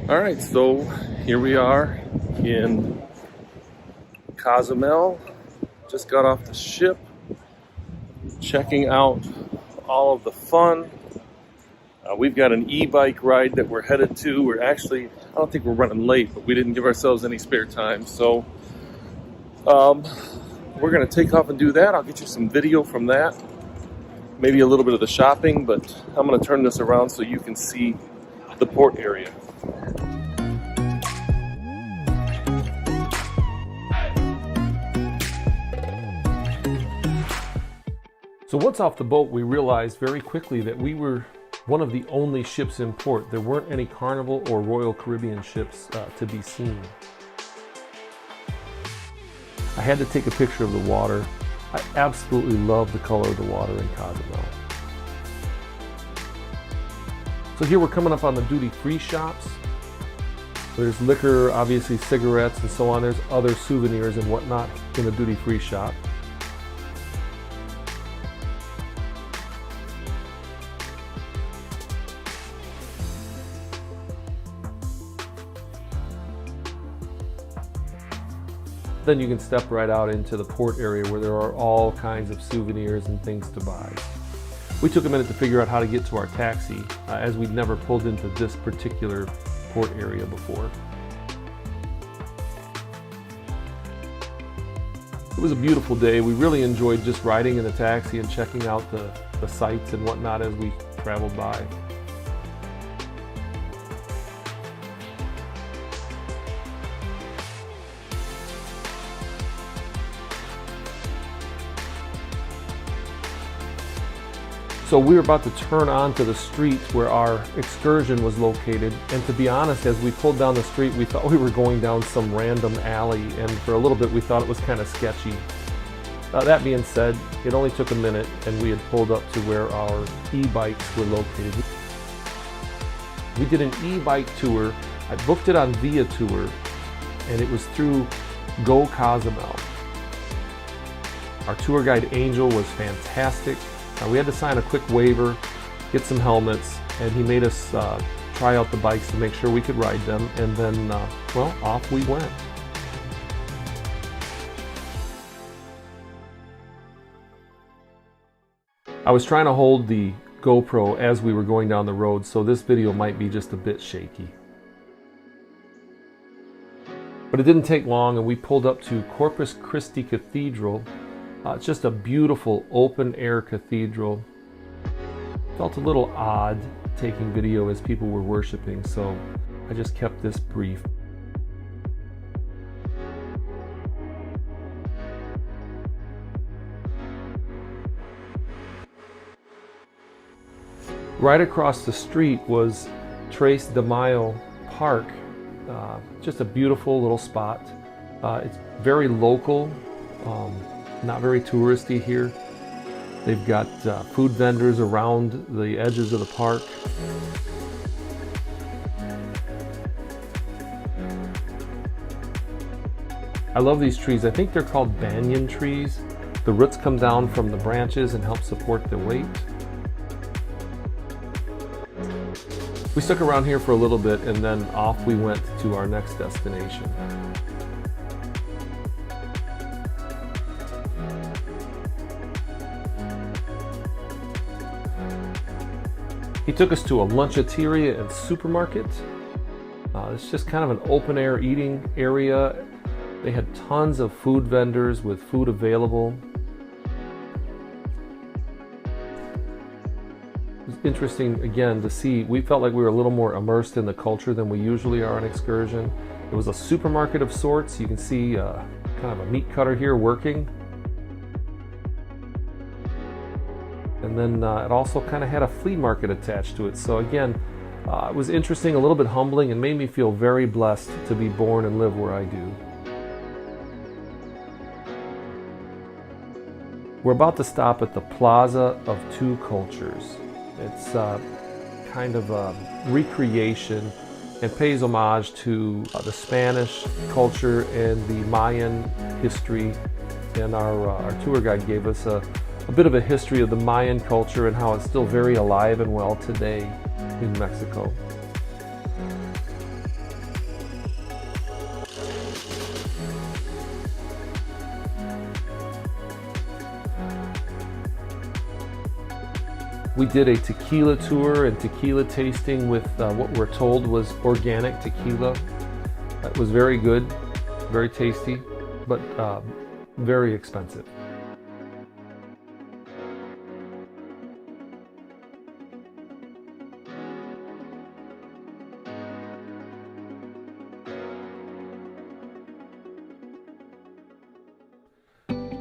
All right, so here we are in Cozumel. Just got off the ship, checking out all of the fun. We've got an e-bike ride that we're headed to. We're actually, I don't think we're running late, but we didn't give ourselves any spare time. So we're gonna take off and do that. I'll get you some video from that. Maybe a little bit of the shopping, but I'm gonna turn this around so you can see the port area. So once off the boat, we realized very quickly that we were one of the only ships in port. There weren't any Carnival or Royal Caribbean ships to be seen. I had to take a picture of the water. I absolutely love the color of the water in Cozumel. So here we're coming up on the duty-free shops. There's liquor, obviously cigarettes and so on. There's other souvenirs and whatnot in the duty-free shop. Then you can step right out into the port area where there are all kinds of souvenirs and things to buy. We took a minute to figure out how to get to our taxi, as we'd never pulled into this particular port area before. It was a beautiful day. We really enjoyed just riding in the taxi and checking out the sights and whatnot as we traveled by. So we were about to turn onto the street where our excursion was located, and to be honest, as we pulled down the street, we thought we were going down some random alley, and for a little bit we thought it was kind of sketchy. That being said, it only took a minute and we had pulled up to where our e-bikes were located. We did an e-bike tour. I booked it on Via Tour, and it was through Go Cozumel. Our tour guide Angel was fantastic. We had to sign a quick waiver, get some helmets, and he made us try out the bikes to make sure we could ride them, and then, well, off we went. I was trying to hold the GoPro as we were going down the road, so this video might be just a bit shaky. But it didn't take long, and we pulled up to Corpus Christi Cathedral. It's just a beautiful open-air cathedral. Felt a little odd taking video as people were worshiping, so I just kept this brief. Right across the street was Tres de Mayo Park. Just a beautiful little spot. It's very local. Not very touristy here. They've got food vendors around the edges of the park. I love these trees. I think they're called banyan trees. The roots come down from the branches and help support the weight. We stuck around here for a little bit, and then off we went to our next destination. He took us to a luncheteria and supermarket. It's just kind of an open air eating area. They had tons of food vendors with food available. It was interesting, again, to see. We felt like we were a little more immersed in the culture than we usually are on excursion. It was a supermarket of sorts. You can see kind of a meat cutter here working. And then it also kind of had a flea market attached to it. So again, it was interesting, a little bit humbling, and made me feel very blessed to be born and live where I do. We're about to stop at the Plaza of Two Cultures. It's kind of a recreation and pays homage to the Spanish culture and the Mayan history. And our tour guide gave us a bit of a history of the Mayan culture and how it's still very alive and well today in Mexico. We did a tequila tour and tequila tasting with what we're told was organic tequila. It was very good, very tasty, but very expensive.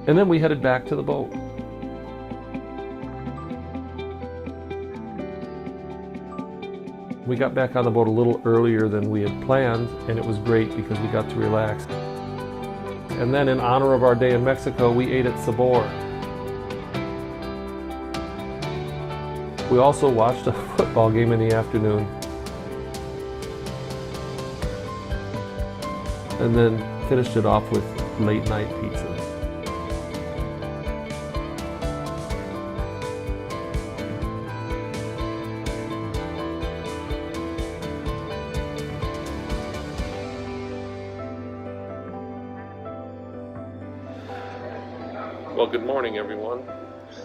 And then we headed back to the boat. We got back on the boat a little earlier than we had planned, and it was great because we got to relax. And then in honor of our day in Mexico, we ate at Sabor. We also watched a football game in the afternoon. And then finished it off with late night pizzas. Well, good morning, everyone.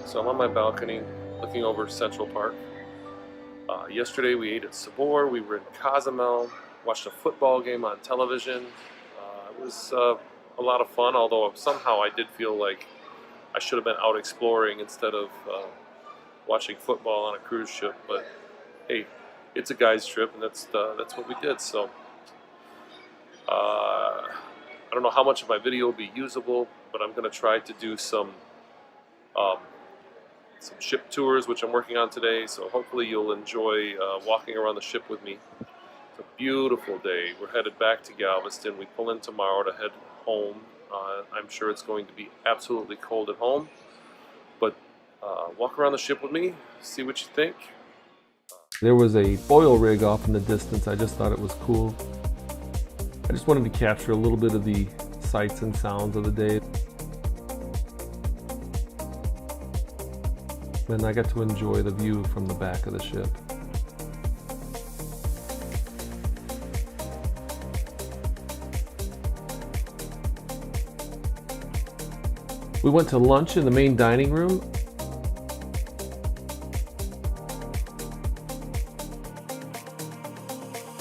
So I'm on my balcony looking over Central Park. Yesterday we ate at Sabor. We were in Cozumel, watched a football game on television. It was a lot of fun, although somehow I did feel like I should have been out exploring instead of watching football on a cruise ship. But hey, it's a guy's trip, and that's what we did. So I don't know how much of my video will be usable, but I'm going to try to do some ship tours, which I'm working on today. So hopefully you'll enjoy walking around the ship with me. It's a beautiful day. We're headed back to Galveston. We pull in tomorrow to head home. I'm sure it's going to be absolutely cold at home, but walk around the ship with me, see what you think. There was a oil rig off in the distance. I just thought it was cool. I just wanted to capture a little bit of the sights and sounds of the day. And I got to enjoy the view from the back of the ship. We went to lunch in the main dining room.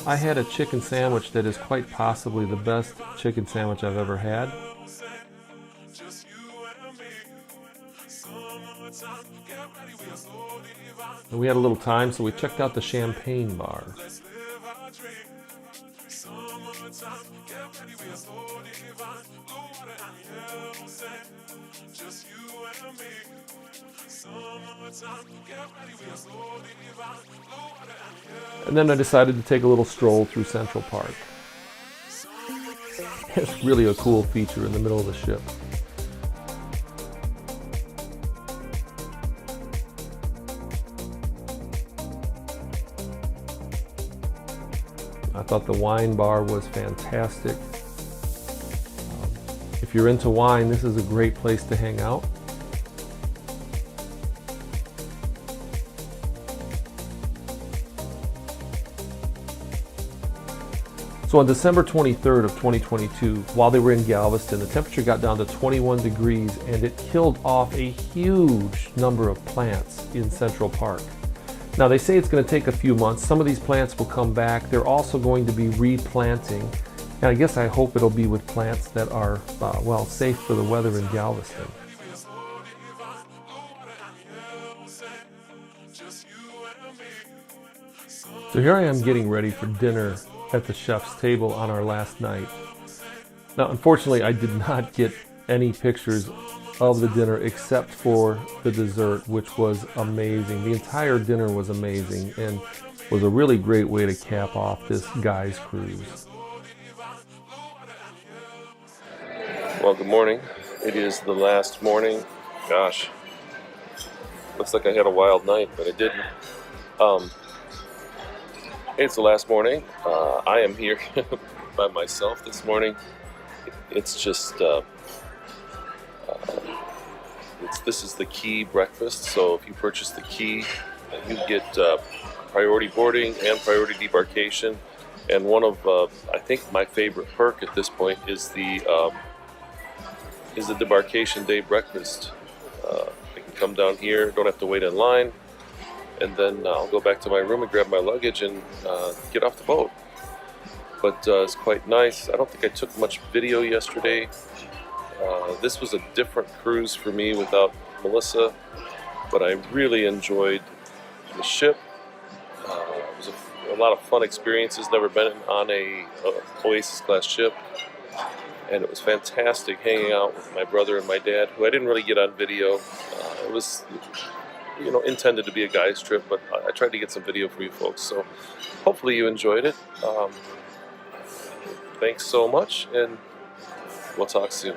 I had a chicken sandwich that is quite possibly the best chicken sandwich I've ever had. And we had a little time, so we checked out the champagne bar. And then I decided to take a little stroll through Central Park. It's really a cool feature in the middle of the ship. I thought the wine bar was fantastic. If you're into wine, this is a great place to hang out. So on December 23rd of 2022, while they were in Galveston, the temperature got down to 21 degrees and it killed off a huge number of plants in Central Park. Now they say it's going to take a few months. Some of these plants will come back. They're also going to be replanting. And I guess I hope it'll be with plants that are, well, safe for the weather in Galveston. So here I am getting ready for dinner at the chef's table on our last night. Now, unfortunately, I did not get any pictures of the dinner except for the dessert, which was amazing. The entire dinner was amazing and was a really great way to cap off this guy's cruise. Well, good morning. It is the last morning. Gosh, looks like I had a wild night, but I didn't. It's the last morning. I am here by myself this morning. It's just, this is the key breakfast. So if you purchase the key, you get priority boarding and priority debarkation. And one of, I think my favorite perk at this point is the debarkation day breakfast. You can come down here, don't have to wait in line. and then I'll go back to my room and grab my luggage and get off the boat. But it's quite nice. I don't think I took much video yesterday. This was a different cruise for me without Melissa, but I really enjoyed the ship. It was a lot of fun experiences. Never been on a Oasis class ship, and it was fantastic hanging out with my brother and my dad, who I didn't really get on video. It was, you know, intended to be a guy's trip, but I tried to get some video for you folks. So hopefully you enjoyed it. Thanks so much, and we'll talk soon.